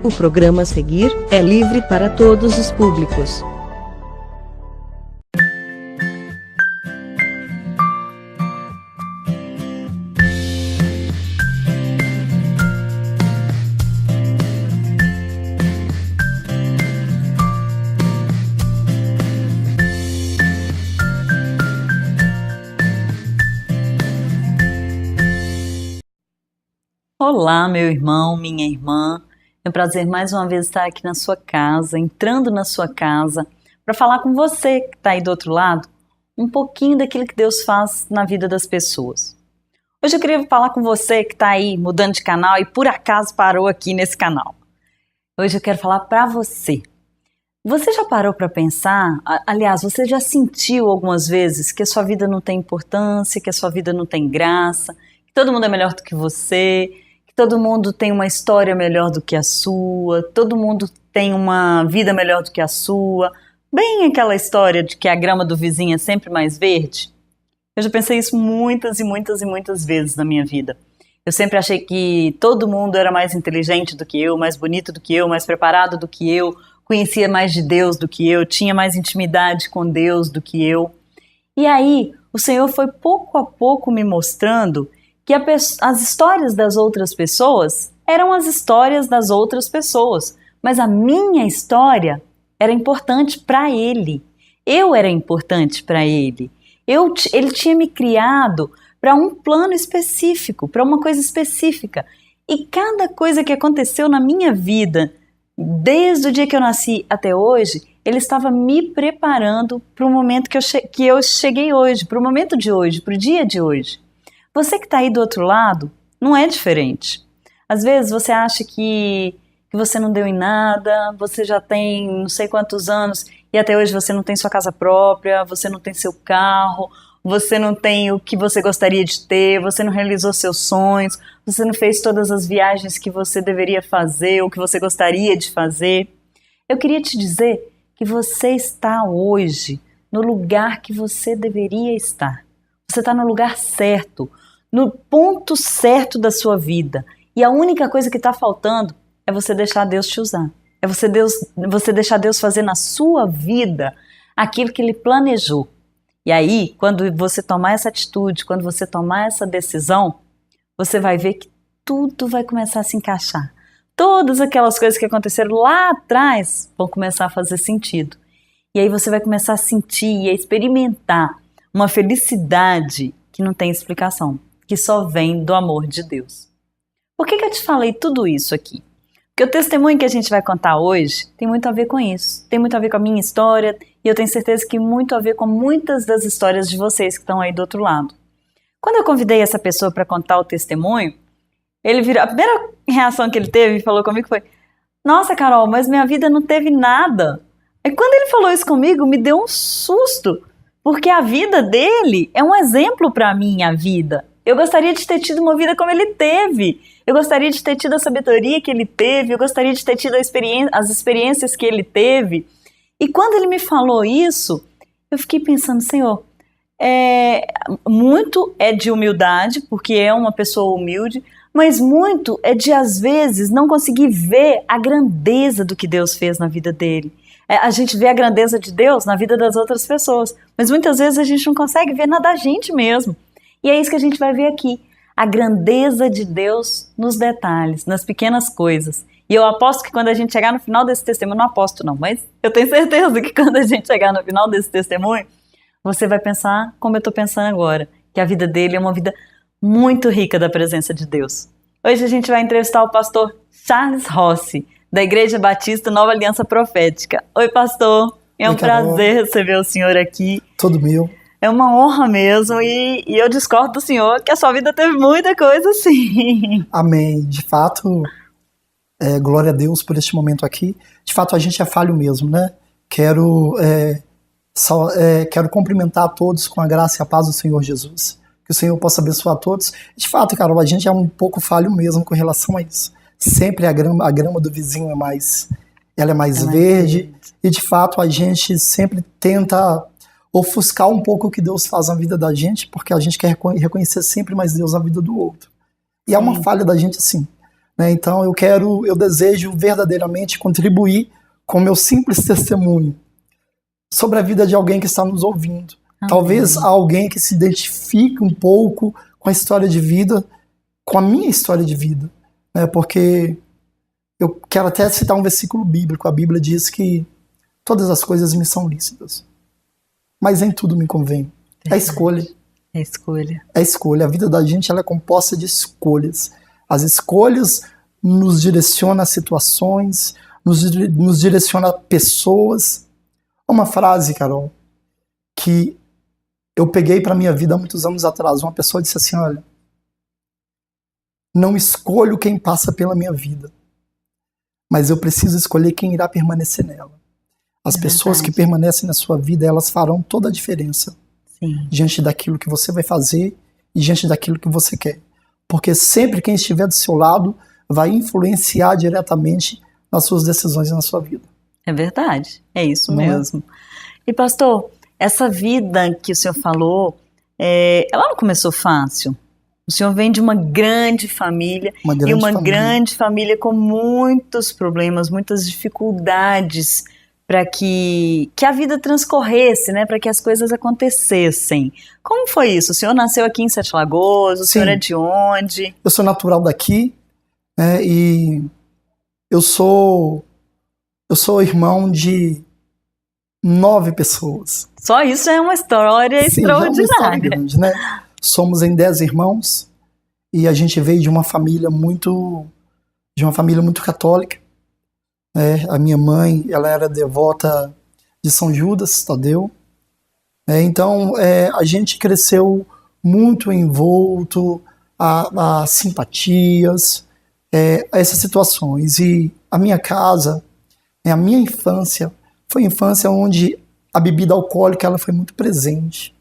O programa a seguir é livre para todos os públicos. Olá, meu irmão, minha irmã. É um prazer mais uma vez estar aqui na sua casa, entrando na sua casa, para falar com você que está aí do outro lado, um pouquinho daquilo que Deus faz na vida das pessoas. Hoje eu queria falar com você que está aí mudando de canal e por acaso parou aqui nesse canal. Hoje eu quero falar para você. Você já parou para pensar, aliás, você já sentiu algumas vezes que a sua vida não tem importância, que a sua vida não tem graça, que todo mundo é melhor do que você, que todo mundo tem uma história melhor do que a sua, todo mundo tem uma vida melhor do que a sua, bem aquela história de que a grama do vizinho é sempre mais verde? Eu já pensei isso muitas e muitas e muitas vezes na minha vida. Eu sempre achei que todo mundo era mais inteligente do que eu, mais bonito do que eu, mais preparado do que eu, conhecia mais de Deus do que eu, tinha mais intimidade com Deus do que eu. E aí, o Senhor foi pouco a pouco me mostrando que as histórias das outras pessoas eram as histórias das outras pessoas, mas a minha história era importante para Ele. Eu era importante para Ele. Ele tinha me criado para um plano específico, para uma coisa específica. E cada coisa que aconteceu na minha vida, desde o dia que eu nasci até hoje, Ele estava me preparando para o momento que eu cheguei hoje, para o momento de hoje, para o dia de hoje. Você que está aí do outro lado, não é diferente. Às vezes você acha que você não deu em nada, você já tem não sei quantos anos e até hoje você não tem sua casa própria, você não tem seu carro, você não tem o que você gostaria de ter, você não realizou seus sonhos, você não fez todas as viagens que você deveria fazer ou que você gostaria de fazer. Eu queria te dizer que você está hoje no lugar que você deveria estar. Você está no lugar certo, no ponto certo da sua vida. E a única coisa que está faltando é você deixar Deus te usar. É você deixar Deus fazer na sua vida aquilo que Ele planejou. E aí, quando você tomar essa atitude, quando você tomar essa decisão, você vai ver que tudo vai começar a se encaixar. Todas aquelas coisas que aconteceram lá atrás vão começar a fazer sentido. E aí você vai começar a sentir e a experimentar uma felicidade que não tem explicação, que só vem do amor de Deus. Por que eu te falei tudo isso aqui? Porque o testemunho que a gente vai contar hoje tem muito a ver com isso, tem muito a ver com a minha história e eu tenho certeza que muito a ver com muitas das histórias de vocês que estão aí do outro lado. Quando eu convidei essa pessoa para contar o testemunho, ele virou, a primeira reação que ele teve e falou comigo foi: "Nossa, Carol, mas minha vida não teve nada." E quando ele falou isso comigo, me deu um susto, porque a vida dele é um exemplo para a minha vida. Eu gostaria de ter tido uma vida como ele teve. Eu gostaria de ter tido a sabedoria que ele teve. Eu gostaria de ter tido as experiências que ele teve. E quando ele me falou isso, eu fiquei pensando: Senhor, muito é de humildade, porque é uma pessoa humilde, mas muito é de, às vezes, não conseguir ver a grandeza do que Deus fez na vida dele. A gente vê a grandeza de Deus na vida das outras pessoas, mas muitas vezes a gente não consegue ver na da gente mesmo. E é isso que a gente vai ver aqui, a grandeza de Deus nos detalhes, nas pequenas coisas. E eu aposto que quando a gente chegar no final desse testemunho, não aposto não, mas eu tenho certeza que quando a gente chegar no final desse testemunho, você vai pensar como eu estou pensando agora, que a vida dele é uma vida muito rica da presença de Deus. Hoje a gente vai entrevistar o pastor Charles Rossi, da Igreja Batista Nova Aliança Profética. Oi, pastor. É um prazer receber o senhor aqui. Todo meu. É uma honra mesmo e eu discordo do senhor que a sua vida teve muita coisa assim. Amém. De fato, glória a Deus por este momento aqui. De fato, a gente é falho mesmo, né? Quero cumprimentar a todos com a graça e a paz do Senhor Jesus. Que o Senhor possa abençoar a todos. De fato, Carol, a gente é um pouco falho mesmo com relação a isso. Sempre a grama do vizinho é mais verde. E de fato a gente sempre tenta ofuscar um pouco o que Deus faz na vida da gente, porque a gente quer reconhecer sempre mais Deus na vida do outro. E é uma falha da gente assim. né? Então eu desejo verdadeiramente contribuir com o meu simples testemunho sobre a vida de alguém que está nos ouvindo. Talvez alguém que se identifique um pouco com a história de vida, com a minha história de vida, né? Porque eu quero até citar um versículo bíblico. A Bíblia diz que todas as coisas me são lícitas, mas nem tudo me convém. É escolha. É escolha. É escolha. A vida da gente ela é composta de escolhas. As escolhas nos direcionam a situações, nos direcionam a pessoas. Uma frase, Carol, que eu peguei para minha vida há muitos anos atrás. Uma pessoa disse assim, olha, não escolho quem passa pela minha vida, mas eu preciso escolher quem irá permanecer nela. As pessoas que permanecem na sua vida, elas farão toda a diferença. Sim. Diante daquilo que você vai fazer e diante daquilo que você quer. Porque sempre quem estiver do seu lado vai influenciar diretamente nas suas decisões e na sua vida. É verdade, é isso mesmo. E pastor, essa vida que o senhor falou, ela não começou fácil. O senhor vem de uma grande família, grande família com muitos problemas, muitas dificuldades para que a vida transcorresse, né, para que as coisas acontecessem. Como foi isso? O senhor nasceu aqui em Sete Lagoas, o senhor é de onde? Eu sou natural daqui, né, e eu sou irmão de 9 pessoas. Só isso é uma história extraordinária. É uma história grande, né? Somos em 10 irmãos e a gente veio de uma família muito católica. A minha mãe, ela era devota de São Judas Tadeu. Então, a gente cresceu muito envolto a simpatias, a essas situações. E a minha casa, a minha infância, foi uma infância onde a bebida alcoólica ela foi muito presente,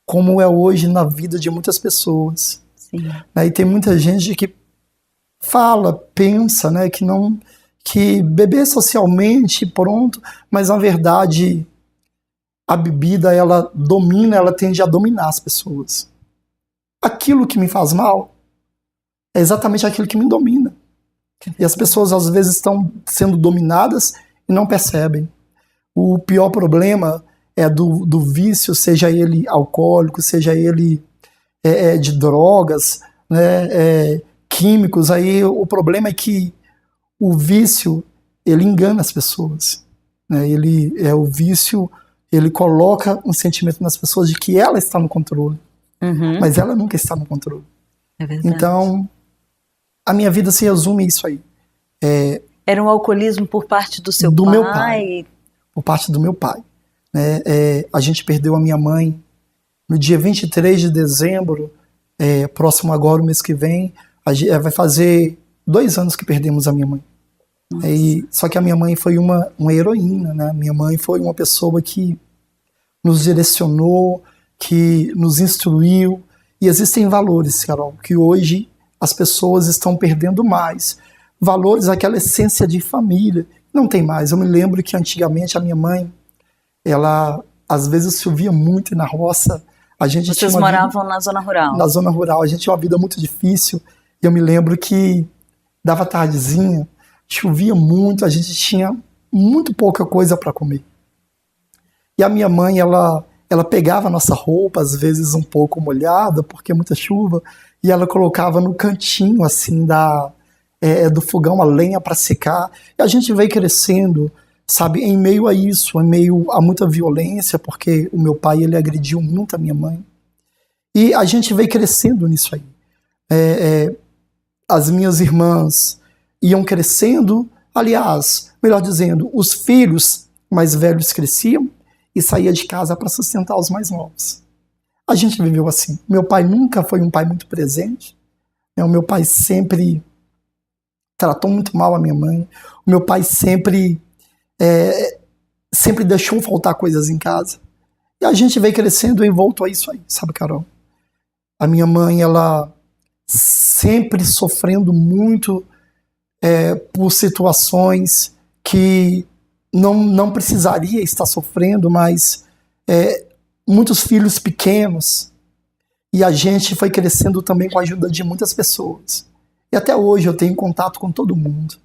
como é hoje na vida de muitas pessoas. Sim. E tem muita gente que fala, pensa, né, que beber socialmente, pronto, mas na verdade a bebida ela tende a dominar as pessoas. Aquilo que me faz mal é exatamente aquilo que me domina. E as pessoas às vezes estão sendo dominadas e não percebem. O pior problema é do vício, seja ele alcoólico, seja ele de drogas, né, químicos. Aí o problema é que o vício, ele engana as pessoas. Né? O vício, ele coloca um sentimento nas pessoas de que ela está no controle. Mas ela nunca está no controle. É verdade. Então, a minha vida se resume a isso aí. Era um alcoolismo por parte do seu pai? Do meu pai. Por parte do meu pai. A gente perdeu a minha mãe no dia 23 de dezembro, próximo agora, o mês que vem, vai fazer 2 anos que perdemos a minha mãe. Só que a minha mãe foi uma heroína, né? Minha mãe foi uma pessoa que nos direcionou, que nos instruiu. E existem valores, Carol, que hoje as pessoas estão perdendo mais. Valores, aquela essência de família, não tem mais. Eu me lembro que antigamente a minha mãe, ela às vezes chovia muito na roça. Vocês moravam na zona rural? Na zona rural. A gente tinha uma vida muito difícil. E eu me lembro que dava tardezinha, chovia muito, a gente tinha muito pouca coisa para comer. E a minha mãe, ela pegava a nossa roupa, às vezes um pouco molhada, porque é muita chuva, e ela colocava no cantinho, assim, do fogão a lenha para secar. E a gente veio crescendo, sabe, em meio a isso, em meio a muita violência, porque o meu pai, ele agrediu muito a minha mãe. E a gente veio crescendo nisso aí. As minhas irmãs iam crescendo, aliás, melhor dizendo, os filhos mais velhos cresciam e saía de casa para sustentar os mais novos. A gente viveu assim. Meu pai nunca foi um pai muito presente. O meu pai sempre tratou muito mal a minha mãe. O meu pai sempre deixou faltar coisas em casa. E a gente veio crescendo envolto a isso aí, sabe, Carol? A minha mãe, ela sempre sofrendo muito por situações que não precisaria estar sofrendo, mas muitos filhos pequenos, e a gente foi crescendo também com a ajuda de muitas pessoas. E até hoje eu tenho contato com todo mundo.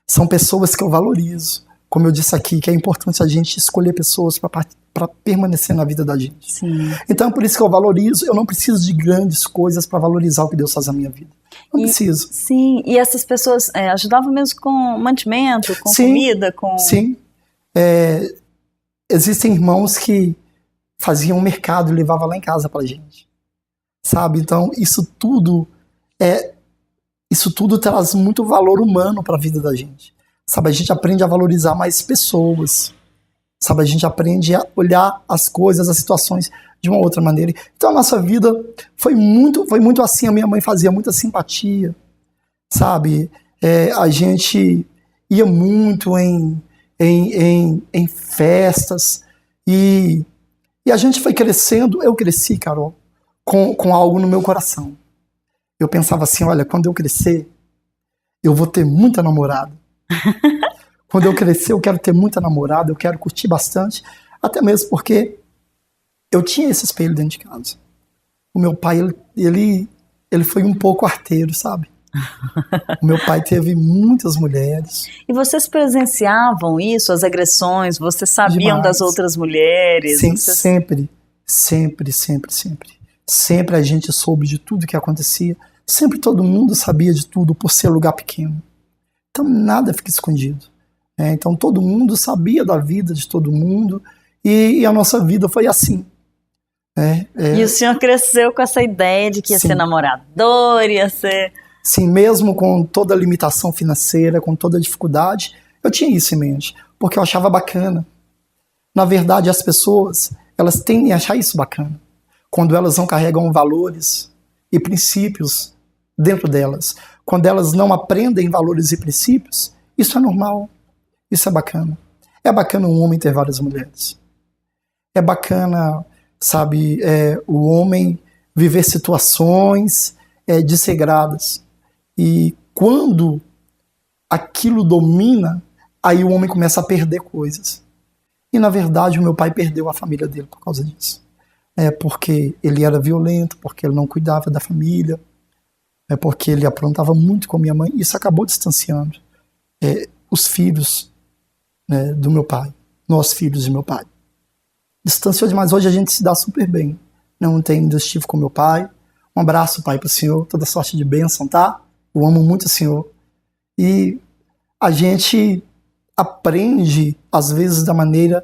São pessoas que eu valorizo. Como eu disse aqui, que é importante a gente escolher pessoas para permanecer na vida da gente. Sim. Então, por isso que eu valorizo. Eu não preciso de grandes coisas para valorizar o que Deus faz na minha vida. Não preciso. Sim, e essas pessoas ajudavam mesmo com mantimento, com Sim, comida, com... Sim. Existem irmãos que faziam mercado e levavam lá em casa pra gente. Sabe? Então, isso tudo traz muito valor humano para a vida da gente. Sabe? A gente aprende a valorizar mais pessoas. Sabe? A gente aprende a olhar as coisas, as situações de uma outra maneira. Então, a nossa vida foi muito assim. A minha mãe fazia muita simpatia. Sabe? A gente ia muito em festas. E a gente foi crescendo. Eu cresci, Carol, com algo no meu coração. Eu pensava assim, olha, quando eu crescer, eu vou ter muita namorada. Quando eu crescer, eu quero ter muita namorada, eu quero curtir bastante, até mesmo porque eu tinha esse espelho dentro de casa. O meu pai, ele foi um pouco arteiro, sabe? O meu pai teve muitas mulheres. E vocês presenciavam isso, as agressões? Vocês sabiam das outras mulheres? Sim, sempre. Sempre a gente soube de tudo que acontecia. Sempre todo mundo sabia de tudo por ser lugar pequeno. Então nada fica escondido. Então todo mundo sabia da vida de todo mundo e a nossa vida foi assim. E o senhor cresceu com essa ideia de que ia ser namorador, ia ser... Sim, mesmo com toda a limitação financeira, com toda a dificuldade, eu tinha isso em mente, porque eu achava bacana. Na verdade, as pessoas, elas tendem a achar isso bacana, quando elas não carregam valores e princípios dentro delas. Quando elas não aprendem valores e princípios, isso é normal, isso é bacana. É bacana um homem ter várias mulheres. É bacana, sabe, o homem viver situações desregradas. E quando aquilo domina, aí o homem começa a perder coisas. E na verdade o meu pai perdeu a família dele por causa disso. Porque ele era violento, porque ele não cuidava da família, porque ele aprontava muito com a minha mãe. Isso acabou distanciando os filhos do meu pai, nós filhos de meu pai. Distanciou demais. Hoje a gente se dá super bem. Não tem desestivo com meu pai. Um abraço, pai, para o senhor. Toda sorte de bênção, tá? Eu amo muito o senhor. E a gente aprende, às vezes, da maneira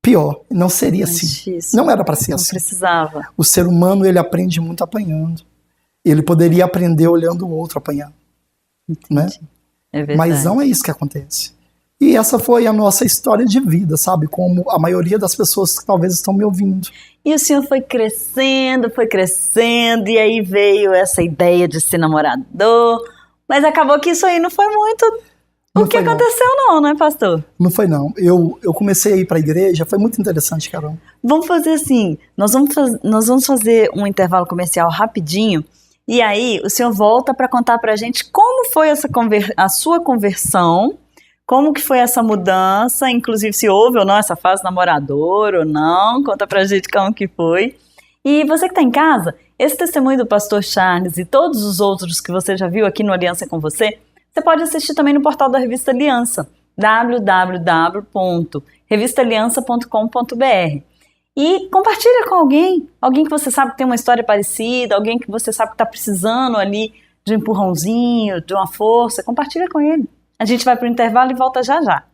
pior. Não seria assim. Difícil. Não era para ser assim. Não precisava. O ser humano, ele aprende muito apanhando. Ele poderia aprender olhando o outro apanhar. Né? É verdade. Mas não é isso que acontece. E essa foi a nossa história de vida, sabe? Como a maioria das pessoas que talvez estão me ouvindo. E o senhor foi crescendo, e aí veio essa ideia de ser namorador, mas acabou que isso aí não foi muito o que aconteceu não, né, pastor? Não foi não. Eu comecei a ir para a igreja, foi muito interessante, Carol. Vamos fazer assim, nós vamos fazer um intervalo comercial rapidinho, e aí o senhor volta para contar pra gente como foi a sua conversão. Como que foi essa mudança, inclusive se houve ou não essa fase namorador ou não, conta pra gente como que foi. E você que está em casa, esse testemunho do pastor Charles e todos os outros que você já viu aqui no Aliança com você pode assistir também no portal da Revista Aliança, www.revistaaliança.com.br. E compartilha com alguém que você sabe que tem uma história parecida, alguém que você sabe que está precisando ali de um empurrãozinho, de uma força, compartilha com ele. A gente vai para o intervalo e volta já já.